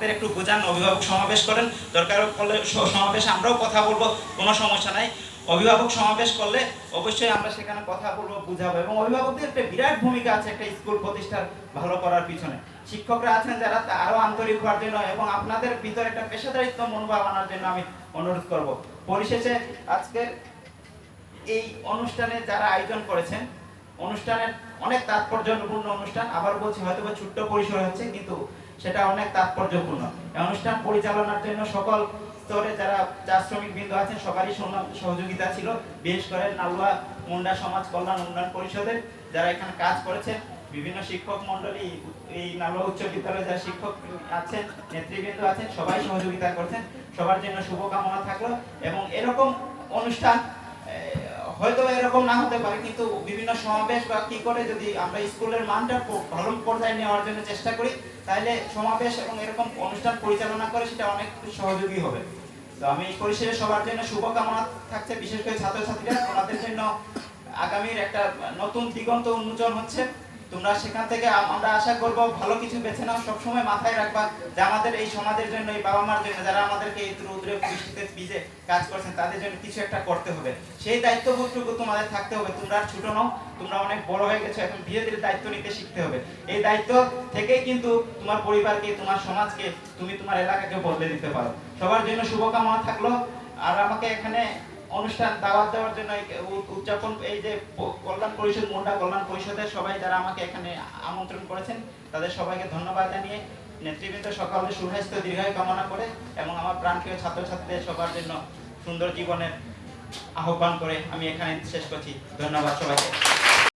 অভিভাবকদের একটু বোঝান, অভিভাবক সমাবেশ করেন, দরকার পড়লে সমাবেশে আমরাও কথা বলবো, কোনো সমস্যা নাই। অভিভাবক সমাবেশ করলে অবশ্যই আমরা সেখানে কথা বলবো, বুঝাবো। এবং অভিভাবকদের একটা বিরাট ভূমিকা আছে একটা স্কুল প্রতিষ্ঠার ভালো করার পিছনে। শিক্ষকরা আছেন যারা আরো আন্তরিক হওয়ার জন্য এবং আপনাদের ভিতরে একটা পেশাদারিত্ব মনোভাব আনার জন্য আমি অনুরোধ করব। পরিশেষে আজকের এই অনুষ্ঠানে যারা আয়োজন করেছেন, অনুষ্ঠানের অনেক তাৎপর্যপূর্ণ অনুষ্ঠান, আবার বলছি হয়তো ছোট্ট পরিসরে হচ্ছে, কিন্তু সেটা অনেক তাৎপর্যপূর্ণ। এই অনুষ্ঠান পরিচালনার জন্য সকল স্তরে যারা চা শ্রমিক বৃন্দ আছেন সবারই সহযোগিতা ছিল। বিশেষ করে নালুয়া মুন্ডা সমাজ কল্যাণ উন্নয়ন পরিষদের যারা এখানে কাজ করেছেন, বিভিন্ন শিক্ষক মন্ডলী, এই নালুয়া উচ্চ বিদ্যালয়ে যারা শিক্ষক আছেন, নেতৃবৃন্দ আছেন, সবাই সহযোগিতা করছেন। সবার জন্য শুভকামনা থাকলো। এবং এরকম অনুষ্ঠান হয়তো এরকম না হতে পারে, কিন্তু বিভিন্ন সমাবেশ বা কি করে যদি আমরা স্কুলের মানটা ভালো পর্যায়ে নেওয়ার জন্য চেষ্টা করি, তাহলে সমাবেশ এবং এরকম অনুষ্ঠান পরিচালনা করে সেটা অনেক সহযোগী হবে। তো আমি পরিশেষে সবার জন্য শুভকামনা থাকছে, বিশেষ করে ছাত্রছাত্রীরা, ওনাদের জন্য আগামীর একটা নতুন দিগন্ত উন্মোচন হচ্ছে। তোমরা সেখান থেকে আমরা আশা করব ভালো কিছু বেছে নাও। সবসময় মাথায় রাখবা যে আমাদের এই সমাজের জন্য, এই বাবা মার জন্য, যারা আমাদেরকে এই রৌদ্রে বৃষ্টিতে ভিজে কাজ করছেন, তাদের জন্য কিছু একটা করতে হবে। সেই দায়িত্ববোধটুকু তোমাদের থাকতে হবে। তোমরা আর ছোট নও, তোমরা অনেক বড় হয়ে গেছো, এখন ধীরে ধীরে দায়িত্ব নিতে শিখতে হবে। এই দায়িত্ব থেকেই কিন্তু তোমার পরিবারকে, তোমার সমাজকে, তুমি তোমার এলাকাকে বদলে দিতে পারো। সবার জন্য শুভকামনা থাকলো। আর আমাকে এখানে অনুষ্ঠান দাওয়াত দেওয়ার জন্য উদযাপন, এই যে কল্যাণ পরিষদ, মুন্ডা কল্যাণ পরিষদের সবাই যারা আমাকে এখানে আমন্ত্রণ করেছেন, তাদের সবাইকে ধন্যবাদ জানিয়ে নেতৃবৃন্দ সকলের সুস্বাস্থ্য দীর্ঘায়ু কামনা করে এবং আমার প্রাণপ্রিয় ছাত্রছাত্রীদের সবার জন্য সুন্দর জীবনের আহ্বান করে আমি এখানে শেষ করছি। ধন্যবাদ সবাইকে।